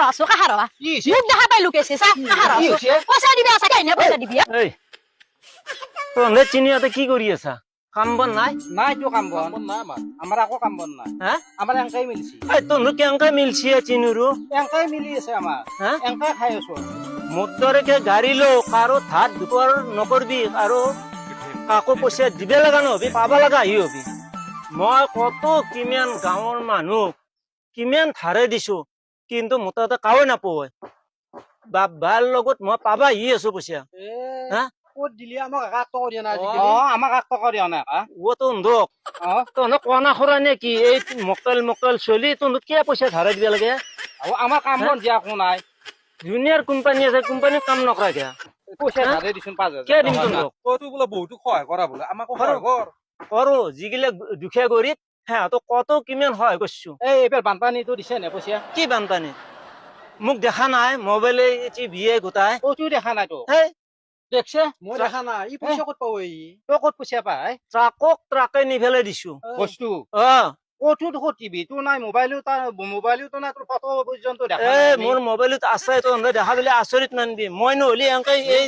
আছো কাহারবা মুখ দেখা পাই লুকেছে চা কাহার পয়সা দিবি আছে কাইনে পয়সা দিবি এই তোমরা চিনিয়াতে কি করি আছা কাম বন নাই নাই তো কাম বন নাই আমার আকৌ কাম বন নাই হ্যাঁ আমার এঙ্কাই মিলছি এই তোমরা কেঙ্কা মিলছি চিনুরু এঙ্কাই মিলি আছে আমার হ্যাঁ এঙ্কাই খাই আছো মুদ্দরেকে গাড়ি লো কারো ধার দুপর নকরবি আৰু কাকো পইচা দিবে লাগা নহবি পাবা লাগা আহি হবি মই কত কিমান গাঁৱৰ মানুহ কিমান ধাৰে দিছো কিন্তু মোৰ তাতে কাৱে নাপয় বাবাৰ লগত মই পাবা আহি আছো পইচা হা ক'ত দিলি আমাক কাক টকা দিয়া নাই আমাক কাক টকা দিয়া নাই ও তো ধক তহঁতক কনা খৰা নে কি এই মকল চলি তহঁতক কিয় পইচা ধাৰে দিব লাগে আমাৰ কাম বন দিয়া একো নাই জুনিয়ৰ কোম্পানী আছে কোম্পানী কাম নকৰা কিয় পইচা ধাৰে দিছোন 5,000 কিয় দিম তহঁতক তইতো বোলে বহুতো সহায় কৰা বোলে আমাকো সহায় কৰ কৰো যিগিলা দুখীয়া গৰীব সিহঁতক কত কিমান সহায় কৰিছো এইবাৰ বানপানীটো দিছে নে পইচা কি বানপানী মোক দেখা নাই মোবাইলে টিভিয়ে গোটাই ক'তো দেখা নাই তো হেই দেখছে মই দেখা নাই ই পইচা ক'ত পাব ই তই ক'ত পইচা পাই ট্ৰাকে নি পেলাই দিছো বস্তু অ ক'তো ক'ত টিভি তো নাই মোবাইলো নাই তোৰ ফটো পৰ্যন্ত দেখা এ নাই মোৰ মোবাইলত আছে তহঁতে দেখা পেলাই আচৰিত মানবি মই নহলে এনেকে এই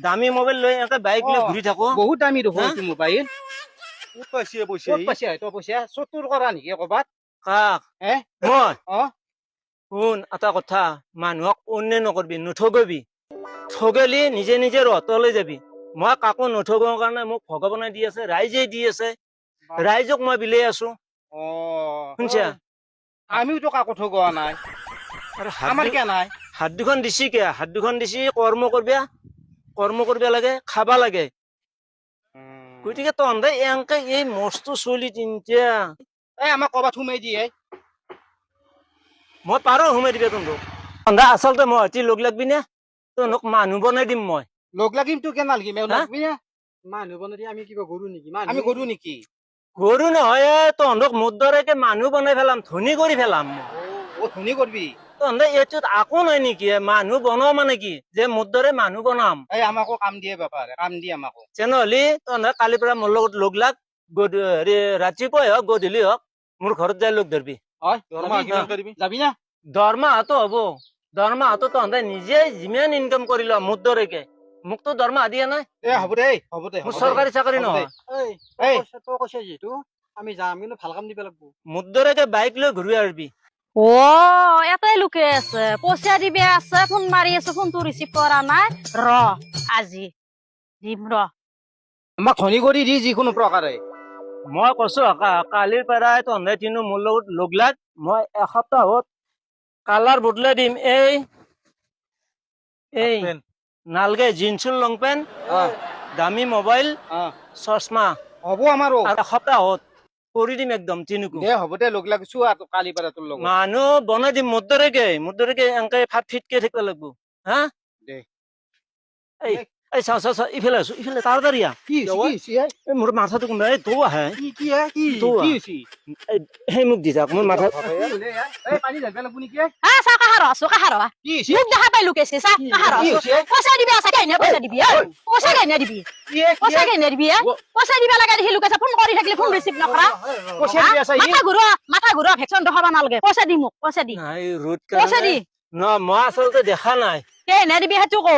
দামী মোবাইল লৈ এনেকে বাইক লৈ ঘূৰি থাকো বহুত দামী দেখোন এইটো মোবাইল ক'ত পাইছে পইচা ক'ত পাইছা তই পইচা চতুৰ কৰা নেকি ক'ৰবাত কাক হে মই অ শুন এটা কথা মানুহক অন্যায় নকৰবি নঠগবি ঠগেলি নিজে নিজে ৰহতলৈ যাবি মই কাকো নঠগৰ কাৰণে মোক ভগৱানে দি আছে ৰাইজে দি আছে ৰাইজক মই বিলাই আছো অ শুনছা আমিওতো কাকো ঠগোৱা নাই আৰু আমাৰ কিয় নাই হাত দুখন দিছি কিয় হাত দুখন দিছি কৰ্ম কৰিব লাগে খাবা লাগে গতিকে তহঁতে এনেকে এই মস্ত চলি তিনিটা এই আমাক ক'ৰবাত সোমাই দিয়ে মই পাৰো সোমাই দিবে তহঁতক তহঁতে আচলতে মই হতি লগ লাগবি নে তহঁতক মানুহ বনাই দিম মই লগ লাগিম তো কেনে লাগিম লাগবি নে মানুহ বনাই আমি কিবা গৰু নেকি আমি কৰো নেকি গৰু নহয় তহঁতক মোৰ দৰেকে মানুহ বনাই পেলাম ধনী কৰি পেলাম মই অ ধনী কৰবি তহঁতে এইটোত আকো নাই নেকি মানুহ বনাও মানে কি যে মোৰ দৰে মানুহ বনাম এই আমাকো কাম দিয়ে বেপাৰে কাম দিয়ে আমাকো তেনেহ'লে তহঁতে কালিৰ পৰা মোৰ লগত লগ লাগ হেৰি ৰাতিপুৱাই হওক গধূলি হওক মোৰ ঘৰত যাই লগ ধৰবি হয় দৰমহা কিমান কৰিবি যাবি না দৰমহাটো হ'ব দৰমহাটো তহঁতে নিজে যিমান ইনকাম কৰি ল মোৰ দৰেকে মোকতো দৰমহা দিয়া নাই এ হ'ব দে হ'ব দে মোৰ চৰকাৰী চাকৰি হ'ব দে। নহয় এই তই কৈছে যিহেতু আমি যাম কিন্তু ভাল কাম দিব লাগিব মোৰ দৰেকে বাইক লৈ ঘূৰি আহিবি ও এটাই লুকে আছে পইচা দিবি আছে ফোন মাৰি আছে ফোনটো ৰিচিভ কৰা নাই ৰ আজি দিম ৰ আমাক ধনী কৰি দি যিকোনো প্ৰকাৰে মই কৈছো কালিৰ পৰাই তহঁতে তিনো মোৰ লগত লগ লাগ মই এসপ্তাহত কালাৰ বদলাই দিম এই নালগে জিন্সৰ লং পেণ্ট দামী মোবাইল চশমা হ'ব আমাৰো আৰু এসপ্তাহত কৰি দিম একদম তিনিকো দে হ'ব দে লগ লাগিছো আৰু কালি পৰা তোৰ লগত মানুহ বনাই দিম মোৰ দৰেকে এনেকে ফাট ফিটকে থাকিব লাগিব হা দে এই এই চাও ইফালে আছো ইফালে তাড়াতাড়ি কি হৈছে এই মোৰ মাথাটো কোনবা এই তো আহে কি তো হৈছে সেই মোক দি যাওক মোৰ মাথা এই পানী ঢালবা লাগব নেকি হা চা কাহার আছো কাহার কি হৈছে মুখ দেখা পাই লুকেছে চা কাহার কি হৈছে? পয়সা দিবি আছে কাইনে পয়সা দিবি পয়সা কাইনে দিবি পয়সা কাইনে দিবি পয়সা দিবা লাগে দেখি লুকেছে ফোন কৰি থাকিলে ফোন ৰিচিভ নকৰা পইচা দি আছে মাথা ঘুৰা ভেকচন দেখাবা নালাগে পয়সা দি মোক পয়সা দি নাই ৰোড পয়সা দি ন মই আচলতে দেখা নাই কেনে দিবি সেইটো কো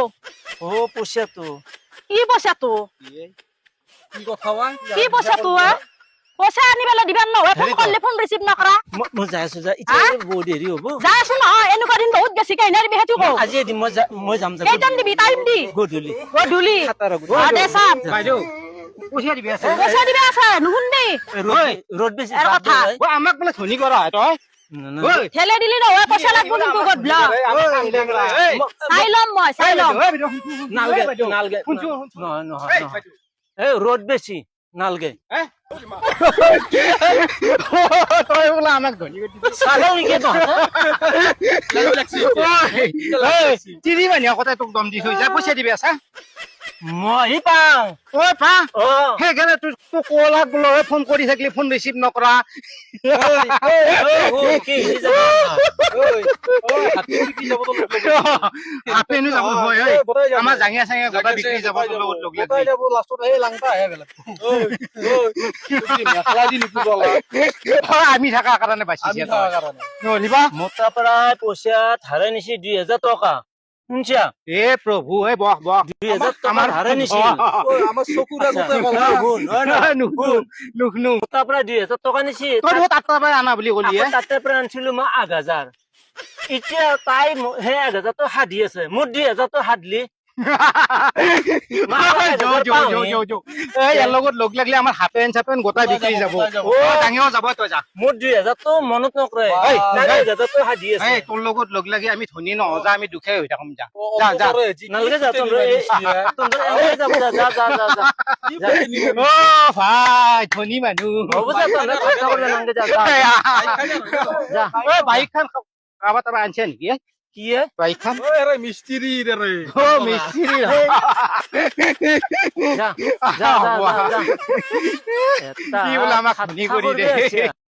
ও পইচাটো কি পয়সা তো কি কথা বা কি পয়সা তো পয়সা আনি পেলাই দিবা নহয় ফোন কৰিলে ফোন ৰিচিভ নকৰা মই যাই আছো যা এতিয়া বহুত দেৰি হ'ব যাচোন নহয় এনেকুৱা দিন বহুত বেছি কেনে দিবি সেইটো কো আজি দিম মই যাম কেইজন দিবি টাইম দি গধূলি গধূলি সাতাৰ আগত। দে চাম বাইদেউ পইচা দিবি আছে পয়সা দিবি আছে নুশুন দেই ৰ'দ বেছি এৰ বাদ কথা। দে, ঐ আমাক বোলে ধনী কৰা তই ঐ ঠেলে দিলি নহয় পয়সা লাগব কিন্তু গধলা চাই ল'ম মই চাই ল'ম নালগে নালগে নহয় নহয় এই ৰ'দ বেছি নালগে তই বোলে আমাক ধনী কৰি দিবি চালো নেকি তহঁতে তিনি মানুহে কথা তোক দম দি থৈ যা পইচা দিবি আছা মই পাওঁ ঐ পা অ সেইকাৰণে তোক কলাক বোলো ফোন কৰি থাকিলি ফোন ৰিচিভ নকৰা কি হৈছে জানা? আপেনো যাব হয় ঐ আমাৰ জাঙিয়া চাঙিয়া গোটা বিক্ৰী যাব তোৰ লগত লগ লাগি আমি থকা কাৰণে বাচিছে নলিবা মোৰ তাৰ পৰা পইচা ধাৰে নিছি 2,000 টকা শুনছা এ প্ৰভু হে বহ বহ 2,000 টকা ধাৰে নিছিল আমাৰ চকুৰ আগতে নুখনো মোৰ তাৰ পৰা 2,000 টকা নিছি তই বহুত আঠটাৰ পৰা আনা বুলি কলি আকৌ তাতে পৰা আনিছিলো মই 1,000 এতিয়া তাই সেই 1,000 টো সাধি আছে মোৰ 2,000 টো সাধলি ইয়াৰ লগত লগ লাগিলে আমাৰ হাফেন চাপেন গোটাই বিক্ৰী যাব ডাঙৰ যাব তই যা মোৰ 2,000 টো মনত নকৰে ঐ, 1,000 টো সাধি আছে তোৰ লগত লগ লাগি আমি ধনী নহয় যা আমি দুখে হৈ থাকোম যা যা যা নালগে যা তন্দৰ এনেকে যাব যা যা যা যা যা অ ভাই ধনী মানুহ হ'ব যা তন্দৰ কথা কৰিব নালগে যা যা ঐ বাইকখন কাৰোবাৰ তাৰপৰা আনিছে নেকি কি হে বাইকখন মিস্ত্ৰী অ মিস্ত্ৰী যা যা যা যা কি বোলে আমাক ধনী কৰি দে